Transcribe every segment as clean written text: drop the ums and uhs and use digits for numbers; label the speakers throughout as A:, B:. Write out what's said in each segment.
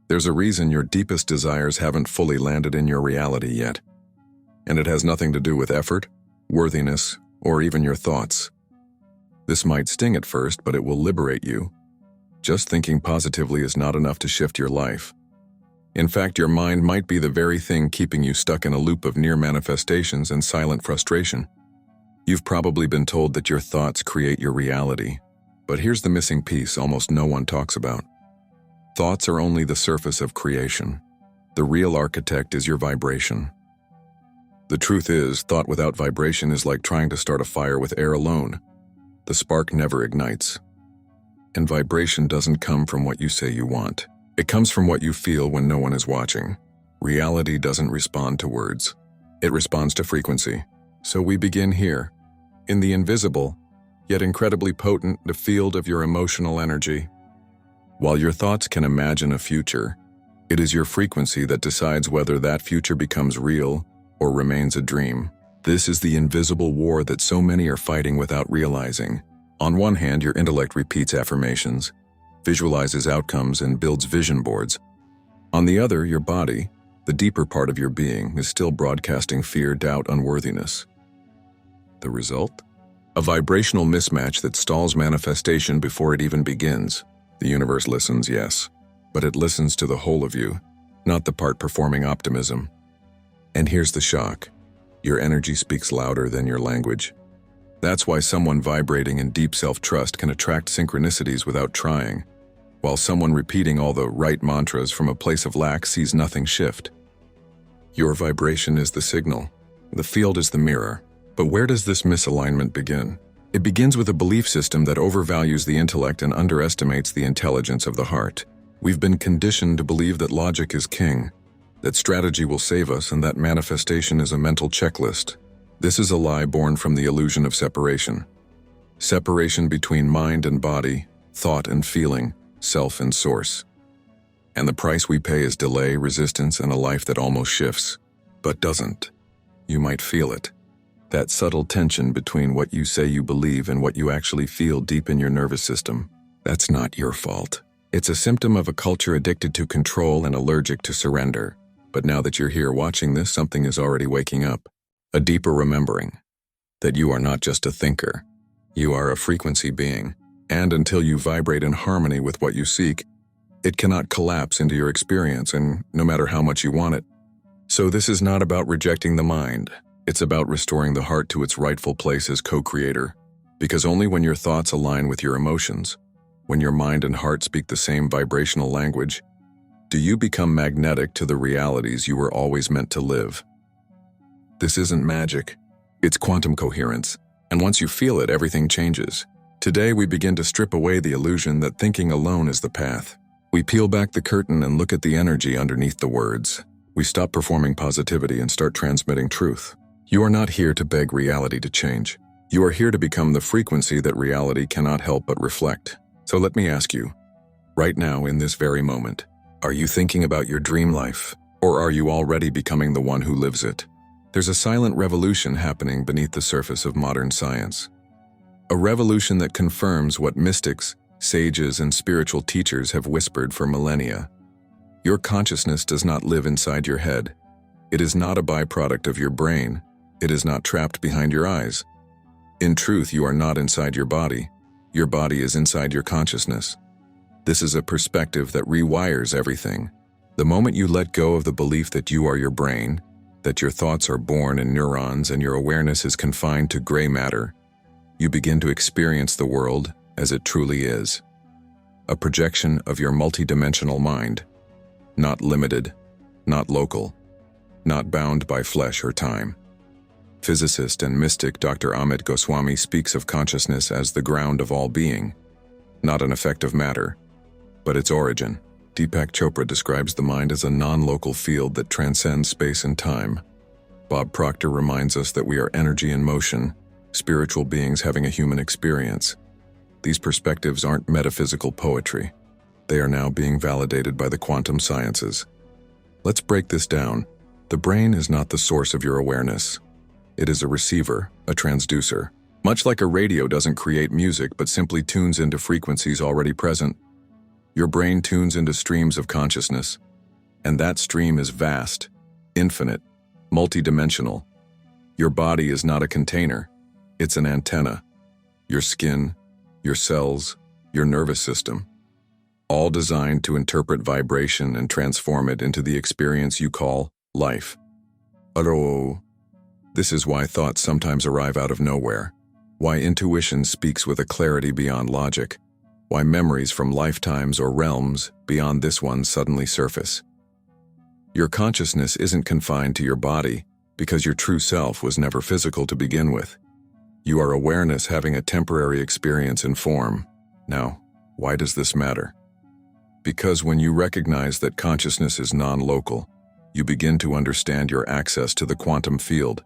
A: There's a reason your deepest desires haven't fully landed in your reality yet. And it has nothing to do with effort, worthiness, or even your thoughts. This might sting at first, but it will liberate you. Just thinking positively is not enough to shift your life. In fact, your mind might be the very thing keeping you stuck in a loop of near manifestations and silent frustration. You've probably been told that your thoughts create your reality. But here's the missing piece almost no one talks about. Thoughts are only the surface of creation. The real architect is your vibration. The truth is, thought without vibration is like trying to start a fire with air alone. The spark never ignites. And vibration doesn't come from what you say you want. It comes from what you feel when no one is watching. Reality doesn't respond to words. It responds to frequency. So we begin here, in the invisible, yet incredibly potent, the field of your emotional energy. While your thoughts can imagine a future, it is your frequency that decides whether that future becomes real or remains a dream. This is the invisible war that so many are fighting without realizing. On one hand, your intellect repeats affirmations, visualizes outcomes, and builds vision boards. On the other, your body, the deeper part of your being, is still broadcasting fear, doubt, unworthiness. The result? A vibrational mismatch that stalls manifestation before it even begins. The universe listens, yes, but it listens to the whole of you, not the part performing optimism. And here's the shock. Your energy speaks louder than your language. That's why someone vibrating in deep self-trust can attract synchronicities without trying, while someone repeating all the right mantras from a place of lack sees nothing shift. Your vibration is the signal. The field is the mirror. But where does this misalignment begin? It begins with a belief system that overvalues the intellect and underestimates the intelligence of the heart. We've been conditioned to believe that logic is king, that strategy will save us, and that manifestation is a mental checklist. This is a lie born from the illusion of separation. Separation between mind and body, thought and feeling, self and source. And the price we pay is delay, resistance, and a life that almost shifts, but doesn't. You might feel it. That subtle tension between what you say you believe and what you actually feel deep in your nervous system. That's not your fault. It's a symptom of a culture addicted to control and allergic to surrender. But now that you're here watching this, something is already waking up. A deeper remembering that you are not just a thinker. You are a frequency being. And until you vibrate in harmony with what you seek, it cannot collapse into your experience, and no matter how much you want it. So this is not about rejecting the mind. It's about restoring the heart to its rightful place as co-creator. Because only when your thoughts align with your emotions, when your mind and heart speak the same vibrational language, do you become magnetic to the realities you were always meant to live. This isn't magic. It's quantum coherence. And once you feel it, everything changes. Today we begin to strip away the illusion that thinking alone is the path. We peel back the curtain and look at the energy underneath the words. We stop performing positivity and start transmitting truth. You are not here to beg reality to change. You are here to become the frequency that reality cannot help but reflect. So let me ask you, right now in this very moment, are you thinking about your dream life, or are you already becoming the one who lives it? There's a silent revolution happening beneath the surface of modern science. A revolution that confirms what mystics, sages, and spiritual teachers have whispered for millennia. Your consciousness does not live inside your head. It is not a byproduct of your brain. It is not trapped behind your eyes. In truth, you are not inside your body. Your body is inside your consciousness. This is a perspective that rewires everything. The moment you let go of the belief that you are your brain, that your thoughts are born in neurons and your awareness is confined to gray matter, you begin to experience the world as it truly is. A projection of your multidimensional mind. Not limited, not local, not bound by flesh or time. Physicist and mystic Dr. Amit Goswami speaks of consciousness as the ground of all being, not an effect of matter, but its origin. Deepak Chopra describes the mind as a non-local field that transcends space and time. Bob Proctor reminds us that we are energy in motion, spiritual beings having a human experience. These perspectives aren't metaphysical poetry. They are now being validated by the quantum sciences. Let's break this down. The brain is not the source of your awareness. It is a receiver, a transducer. Much like a radio doesn't create music but simply tunes into frequencies already present. Your brain tunes into streams of consciousness, and that stream is vast, infinite, multidimensional. Your body is not a container, it's an antenna. Your skin, your cells, your nervous system, all designed to interpret vibration and transform it into the experience you call life. Oh, this is why thoughts sometimes arrive out of nowhere, why intuition speaks with a clarity beyond logic, why memories from lifetimes or realms beyond this one suddenly surface. Your consciousness isn't confined to your body because your true self was never physical to begin with. You are awareness having a temporary experience in form. Now, why does this matter? Because when you recognize that consciousness is non-local, you begin to understand your access to the quantum field,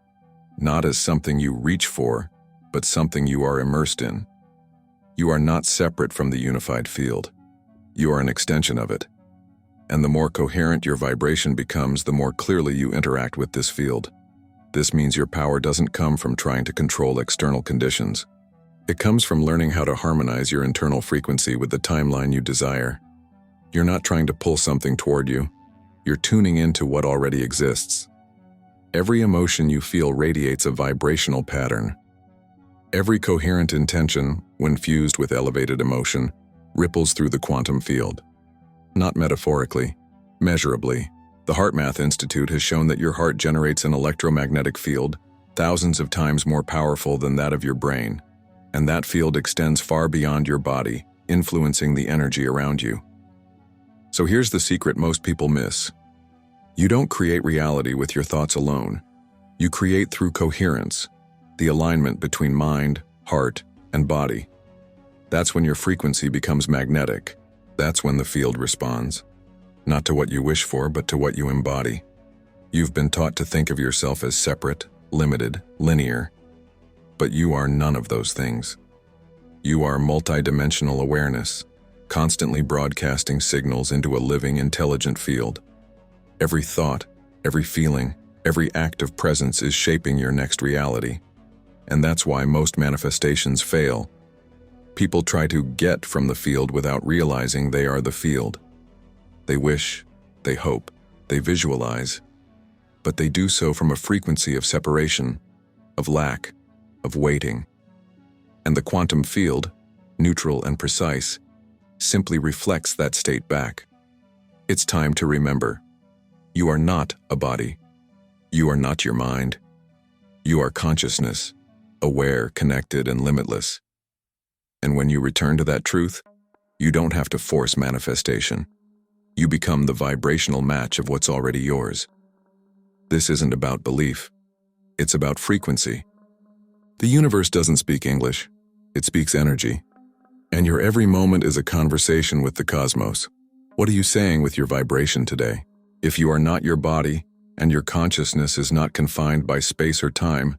A: not as something you reach for, but something you are immersed in. You are not separate from the unified field. You are an extension of it. And the more coherent your vibration becomes, the more clearly you interact with this field. This means your power doesn't come from trying to control external conditions. It comes from learning how to harmonize your internal frequency with the timeline you desire. You're not trying to pull something toward you. You're tuning into what already exists. Every emotion you feel radiates a vibrational pattern. Every coherent intention, when fused with elevated emotion, ripples through the quantum field. Not metaphorically, measurably. The HeartMath Institute has shown that your heart generates an electromagnetic field thousands of times more powerful than that of your brain, and that field extends far beyond your body, influencing the energy around you. So here's the secret most people miss. You don't create reality with your thoughts alone. You create through coherence, the alignment between mind, heart, and body. That's when your frequency becomes magnetic. That's when the field responds. Not to what you wish for, but to what you embody. You've been taught to think of yourself as separate, limited, linear. But you are none of those things. You are multidimensional awareness, constantly broadcasting signals into a living, intelligent field. Every thought, every feeling, every act of presence is shaping your next reality. And that's why most manifestations fail. People try to get from the field without realizing they are the field. They wish, they hope, they visualize, but they do so from a frequency of separation, of lack, of waiting. And the quantum field, neutral and precise, simply reflects that state back. It's time to remember. You are not a body. You are not your mind. You are consciousness, aware, connected, and limitless. And when you return to that truth, you don't have to force manifestation. You become the vibrational match of what's already yours. This isn't about belief. It's about frequency. The universe doesn't speak English. It speaks energy. And your every moment is a conversation with the cosmos. What are you saying with your vibration today? If you are not your body, and your consciousness is not confined by space or time,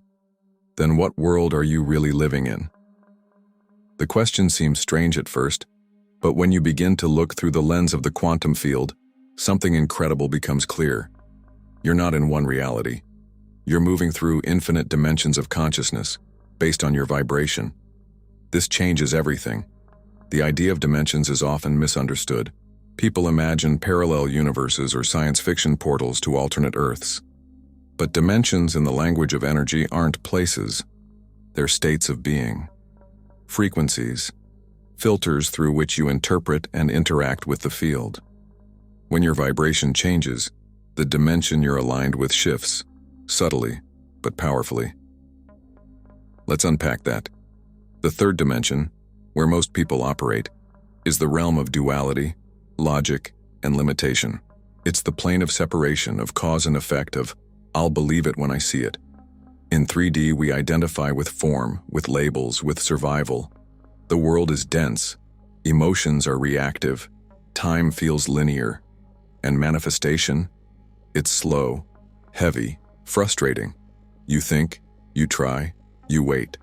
A: then what world are you really living in? The question seems strange at first, but when you begin to look through the lens of the quantum field, something incredible becomes clear. You're not in one reality. You're moving through infinite dimensions of consciousness, based on your vibration. This changes everything. The idea of dimensions is often misunderstood. People imagine parallel universes or science fiction portals to alternate Earths. But dimensions in the language of energy aren't places. They're states of being. Frequencies. Filters through which you interpret and interact with the field. When your vibration changes, the dimension you're aligned with shifts, subtly but powerfully. Let's unpack that. The third dimension, where most people operate, is the realm of duality, logic, and limitation. It's the plane of separation, of cause and effect, of I'll believe it when I see it. In 3D, we identify with form, with labels, with survival. The world is dense, emotions are reactive, time feels linear, and manifestation, it's slow, heavy, frustrating. You think, you try, you wait.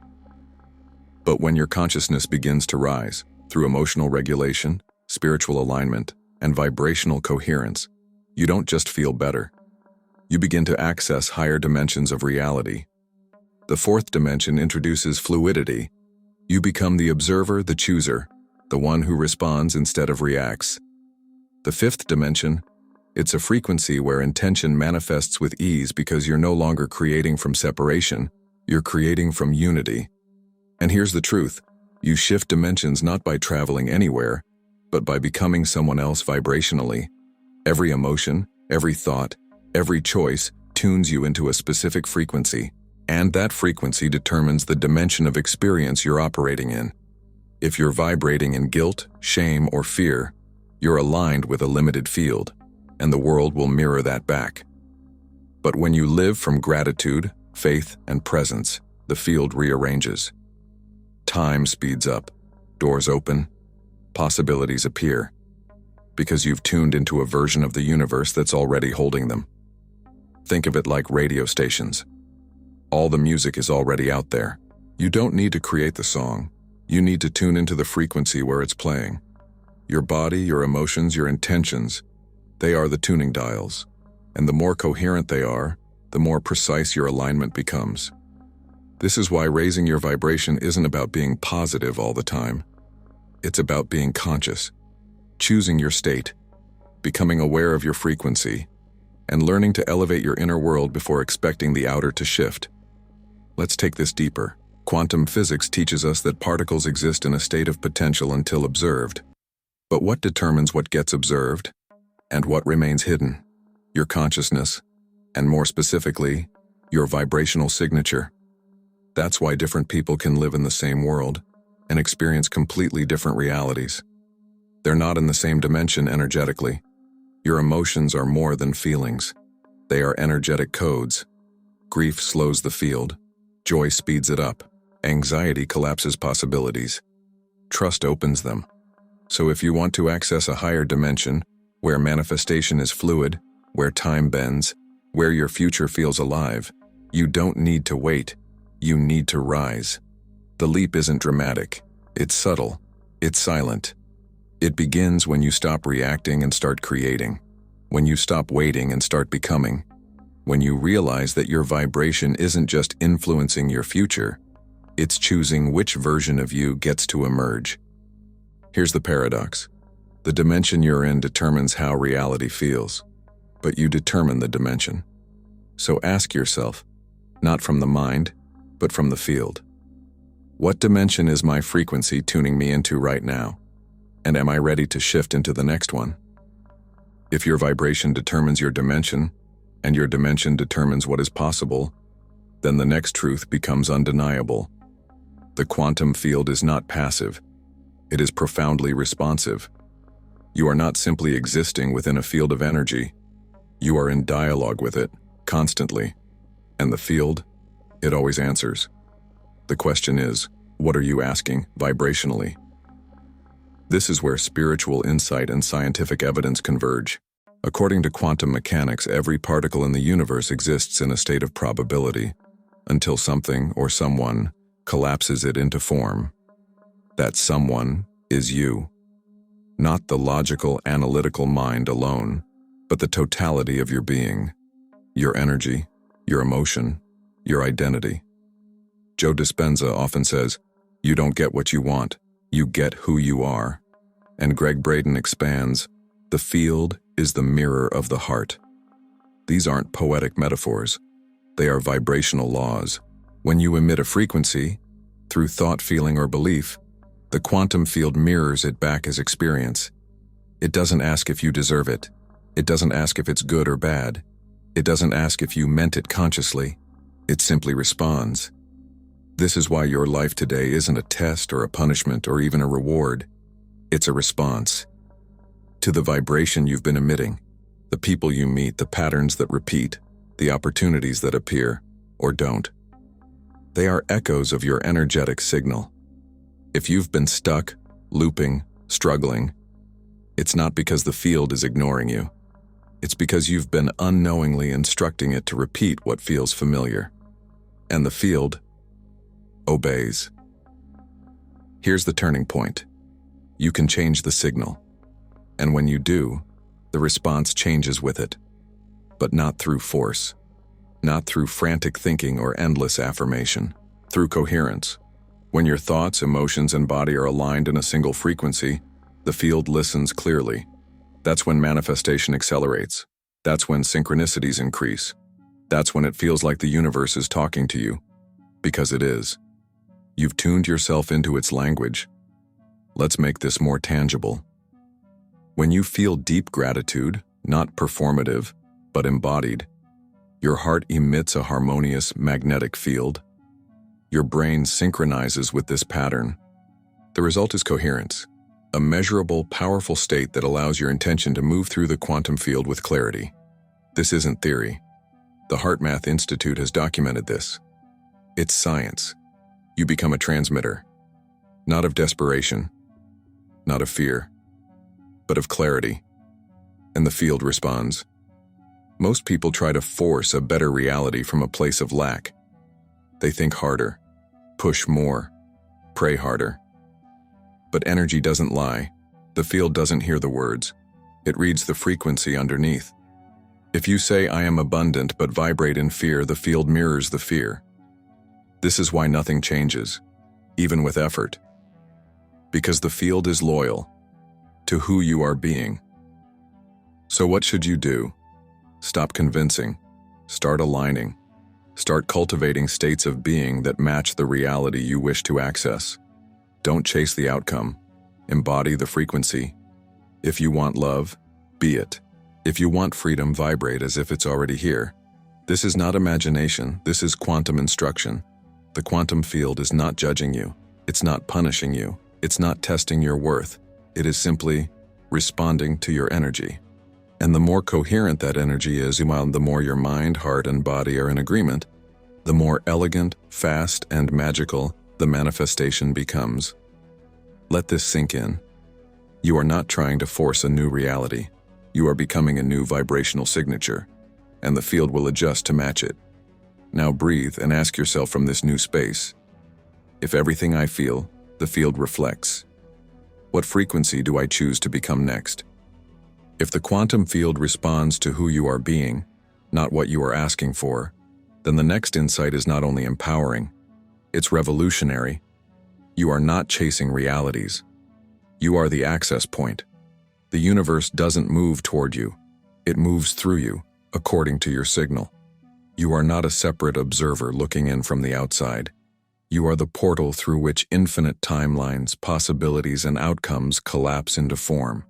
A: But when your consciousness begins to rise, through emotional regulation, spiritual alignment, and vibrational coherence, you don't just feel better. You begin to access higher dimensions of reality. The fourth dimension introduces fluidity. You become the observer, the chooser, the one who responds instead of reacts. The fifth dimension, it's a frequency where intention manifests with ease because you're no longer creating from separation, you're creating from unity. And here's the truth, you shift dimensions not by traveling anywhere, but by becoming someone else vibrationally. Every emotion, every thought, every choice tunes you into a specific frequency, and that frequency determines the dimension of experience you're operating in. If you're vibrating in guilt, shame, or fear, you're aligned with a limited field, and the world will mirror that back. But when you live from gratitude, faith, and presence, the field rearranges. Time speeds up, doors open, possibilities appear, because you've tuned into a version of the universe that's already holding them. Think of it like radio stations. All the music is already out there. You don't need to create the song. You need to tune into the frequency where it's playing. Your body, your emotions, your intentions, they are the tuning dials. And the more coherent they are, the more precise your alignment becomes. This is why raising your vibration isn't about being positive all the time. It's about being conscious, choosing your state, becoming aware of your frequency, and learning to elevate your inner world before expecting the outer to shift. Let's take this deeper. Quantum physics teaches us that particles exist in a state of potential until observed. But what determines what gets observed and what remains hidden? Your consciousness, and more specifically, your vibrational signature. That's why different people can live in the same world and experience completely different realities. They're not in the same dimension energetically. Your emotions are more than feelings. They are energetic codes. Grief slows the field. Joy speeds it up. Anxiety collapses possibilities. Trust opens them. So if you want to access a higher dimension, where manifestation is fluid, where time bends, where your future feels alive, you don't need to wait. You need to rise. The leap isn't dramatic. It's subtle. It's silent. It begins when you stop reacting and start creating. When you stop waiting and start becoming. When you realize that your vibration isn't just influencing your future, it's choosing which version of you gets to emerge. Here's the paradox. The dimension you're in determines how reality feels, but you determine the dimension. So ask yourself, not from the mind, but from the field. What dimension is my frequency tuning me into right now? And am I ready to shift into the next one? If your vibration determines your dimension, and your dimension determines what is possible, then the next truth becomes undeniable. The quantum field is not passive. It is profoundly responsive. You are not simply existing within a field of energy. You are in dialogue with it, constantly. And the field, it always answers. The question is, what are you asking vibrationally? This is where spiritual insight and scientific evidence converge. According to quantum mechanics, every particle in the universe exists in a state of probability, until something or someone collapses it into form. That someone is you. Not the logical, analytical mind alone, but the totality of your being, your energy, your emotion, your identity. Joe Dispenza often says, "You don't get what you want, you get who you are." And Greg Braden expands, "The field is the mirror of the heart." These aren't poetic metaphors. They are vibrational laws. When you emit a frequency, through thought, feeling, or belief, the quantum field mirrors it back as experience. It doesn't ask if you deserve it. It doesn't ask if it's good or bad. It doesn't ask if you meant it consciously. It simply responds. This is why your life today isn't a test or a punishment or even a reward. It's a response to the vibration you've been emitting, the people you meet, the patterns that repeat, the opportunities that appear or don't. They are echoes of your energetic signal. If you've been stuck, looping, struggling, it's not because the field is ignoring you. It's because you've been unknowingly instructing it to repeat what feels familiar. And the field obeys. Here's the turning point. You can change the signal. And when you do, the response changes with it. But not through force. Not through frantic thinking or endless affirmation. Through coherence. When your thoughts, emotions, and body are aligned in a single frequency, the field listens clearly. That's when manifestation accelerates. That's when synchronicities increase. That's when it feels like the universe is talking to you. Because it is. You've tuned yourself into its language. Let's make this more tangible. When you feel deep gratitude, not performative, but embodied, your heart emits a harmonious magnetic field. Your brain synchronizes with this pattern. The result is coherence, a measurable, powerful state that allows your intention to move through the quantum field with clarity. This isn't theory. The HeartMath Institute has documented this. It's science. You become a transmitter, not of desperation, not of fear, but of clarity. And the field responds. Most people try to force a better reality from a place of lack. They think harder, push more, pray harder. But energy doesn't lie. The field doesn't hear the words. It reads the frequency underneath. If you say, "I am abundant," but vibrate in fear, the field mirrors the fear. This is why nothing changes, even with effort. Because the field is loyal to who you are being. So what should you do? Stop convincing. Start aligning. Start cultivating states of being that match the reality you wish to access. Don't chase the outcome. Embody the frequency. If you want love, be it. If you want freedom, vibrate as if it's already here. This is not imagination. This is quantum instruction. The quantum field is not judging you. It's not punishing you. It's not testing your worth. It is simply responding to your energy. And the more coherent that energy is, while the more your mind, heart, and body are in agreement, the more elegant, fast, and magical the manifestation becomes. Let this sink in. You are not trying to force a new reality. You are becoming a new vibrational signature, and the field will adjust to match it. Now breathe and ask yourself from this new space, if everything I feel, the field reflects, what frequency do I choose to become next? If the quantum field responds to who you are being, not what you are asking for, then the next insight is not only empowering, it's revolutionary. You are not chasing realities. You are the access point. The universe doesn't move toward you. It moves through you, according to your signal. You are not a separate observer looking in from the outside. You are the portal through which infinite timelines, possibilities, and outcomes collapse into form.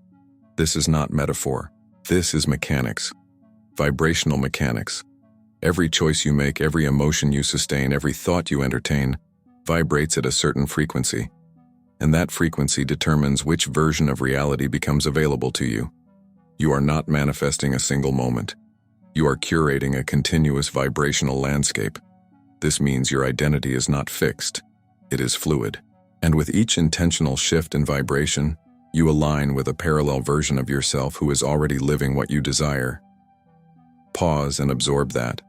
A: This is not metaphor. This is mechanics. Vibrational mechanics. Every choice you make, every emotion you sustain, every thought you entertain, vibrates at a certain frequency. And that frequency determines which version of reality becomes available to you. You are not manifesting a single moment. You are curating a continuous vibrational landscape. This means your identity is not fixed. It is fluid. And with each intentional shift in vibration, you align with a parallel version of yourself who is already living what you desire. Pause and absorb that.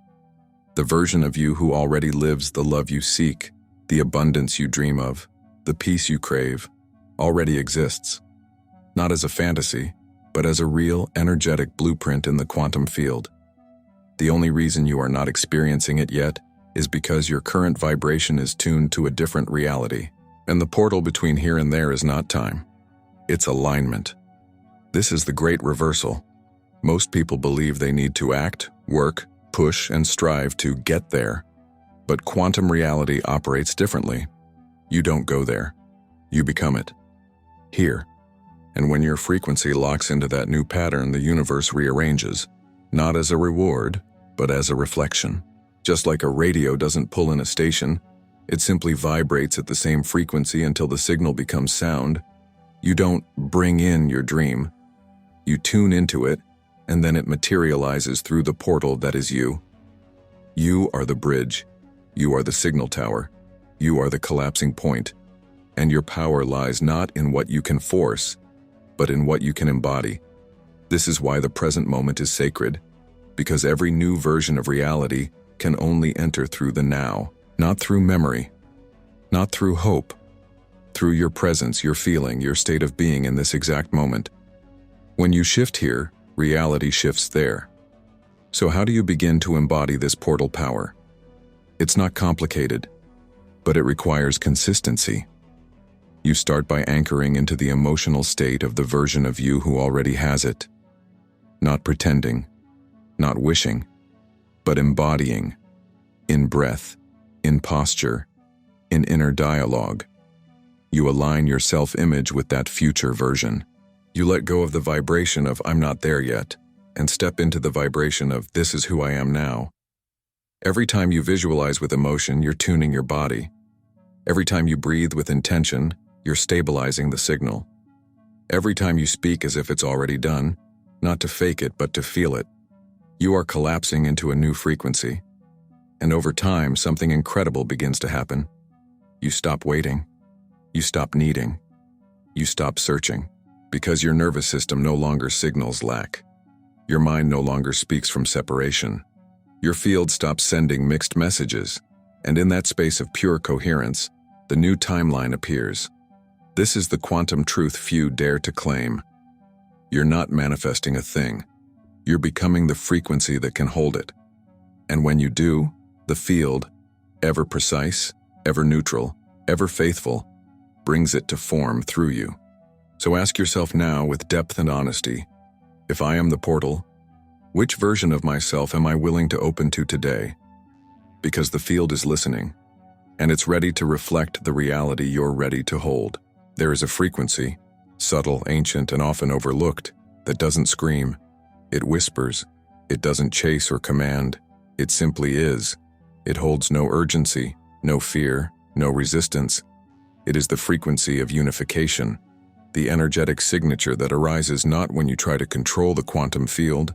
A: The version of you who already lives the love you seek, the abundance you dream of, the peace you crave, already exists. Not as a fantasy, but as a real, energetic blueprint in the quantum field. The only reason you are not experiencing it yet is because your current vibration is tuned to a different reality, and the portal between here and there is not time. It's alignment. This is the great reversal. Most people believe they need to act, work, push, and strive to get there. But quantum reality operates differently. You don't go there. You become it. Here. And when your frequency locks into that new pattern, the universe rearranges, not as a reward, but as a reflection. Just like a radio doesn't pull in a station, it simply vibrates at the same frequency until the signal becomes sound. You don't bring in your dream. You tune into it, and then it materializes through the portal that is you. You are the bridge. You are the signal tower. You are the collapsing point. And your power lies not in what you can force, but in what you can embody. This is why the present moment is sacred, because every new version of reality can only enter through the now, not through memory, not through hope, through your presence, your feeling, your state of being in this exact moment. When you shift here, reality shifts there. So how do you begin to embody this portal power? It's not complicated. but it requires consistency. You start by anchoring into the emotional state of the version of you who already has it. Not pretending, not wishing, but embodying, in breath, in posture, in inner dialogue. You align your self-image with that future version. You let go of the vibration of "I'm not there yet" and step into the vibration of "This is who I am now." Every time you visualize with emotion, you're tuning your body. Every time you breathe with intention, you're stabilizing the signal. Every time you speak as if it's already done, not to fake it but to feel it, you are collapsing into a new frequency. And over time, something incredible begins to happen. You stop waiting. You stop needing. You stop searching. Because your nervous system no longer signals lack. Your mind no longer speaks from separation. Your field stops sending mixed messages. And in that space of pure coherence, the new timeline appears. This is the quantum truth few dare to claim. You're not manifesting a thing. You're becoming the frequency that can hold it. And when you do, the field, ever precise, ever neutral, ever faithful, brings it to form through you. So ask yourself now with depth and honesty, if I am the portal, which version of myself am I willing to open to today? Because the field is listening, and it's ready to reflect the reality you're ready to hold. There is a frequency, subtle, ancient, and often overlooked, that doesn't scream. It whispers. It doesn't chase or command. It simply is. It holds no urgency, no fear, no resistance. It is the frequency of unification, the energetic signature that arises not when you try to control the quantum field,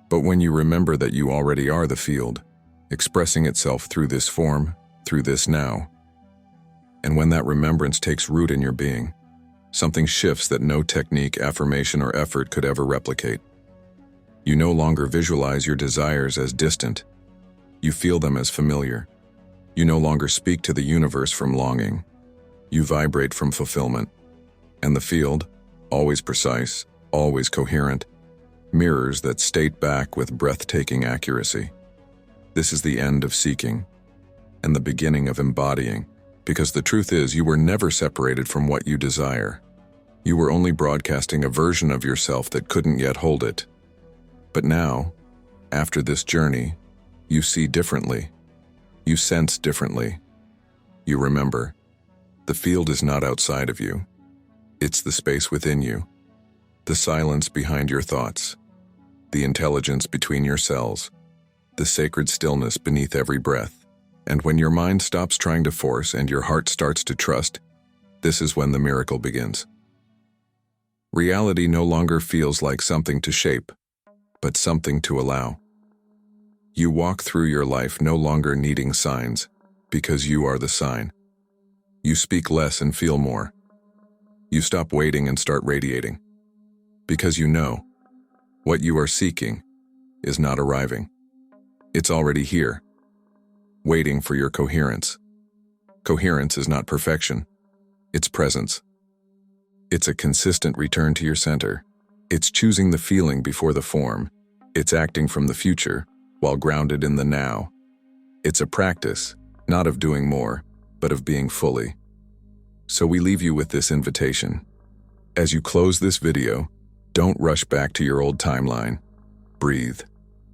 A: but when you remember that you already are the field, expressing itself through this form, through this now. And when that remembrance takes root in your being, something shifts that no technique, affirmation, or effort could ever replicate. You no longer visualize your desires as distant. You feel them as familiar. You no longer speak to the universe from longing. You vibrate from fulfillment. And the field, always precise, always coherent, mirrors that state back with breathtaking accuracy. This is the end of seeking and the beginning of embodying. Because the truth is, you were never separated from what you desire. You were only broadcasting a version of yourself that couldn't yet hold it. But now, after this journey, you see differently. You sense differently. You remember. The field is not outside of you. It's the space within you. The silence behind your thoughts. The intelligence between your cells. The sacred stillness beneath every breath. And when your mind stops trying to force and your heart starts to trust, this is when the miracle begins. Reality no longer feels like something to shape, but something to allow. You walk through your life no longer needing signs, because you are the sign. You speak less and feel more. You stop waiting and start radiating, because you know what you are seeking is not arriving. It's already here, waiting for your coherence. Coherence is not perfection, it's presence. It's a consistent return to your center. It's choosing the feeling before the form. It's acting from the future while grounded in the now. It's a practice, not of doing more, but of being fully. So we leave you with this invitation. As you close this video, don't rush back to your old timeline. Breathe,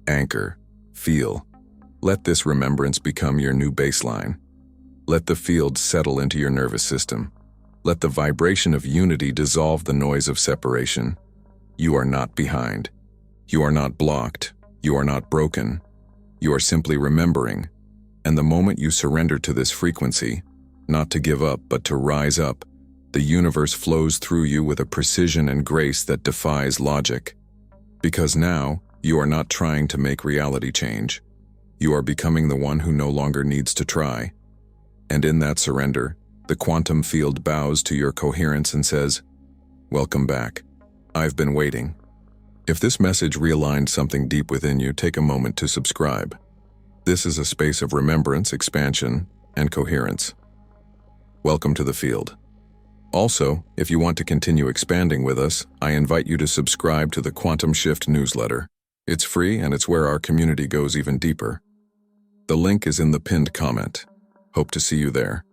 A: anchor, feel. Let this remembrance become your new baseline. Let the field settle into your nervous system. Let the vibration of unity dissolve the noise of separation. You are not behind. You are not blocked. You are not broken. You are simply remembering. And the moment you surrender to this frequency, not to give up but to rise up, the universe flows through you with a precision and grace that defies logic. Because now, you are not trying to make reality change. You are becoming the one who no longer needs to try. And in that surrender, the quantum field bows to your coherence and says, "Welcome back. I've been waiting." If this message realigned something deep within you, take a moment to subscribe. This is a space of remembrance, expansion, and coherence. Welcome to the field. Also, if you want to continue expanding with us, I invite you to subscribe to the Quantum Shift newsletter. It's free and it's where our community goes even deeper. The link is in the pinned comment. Hope to see you there.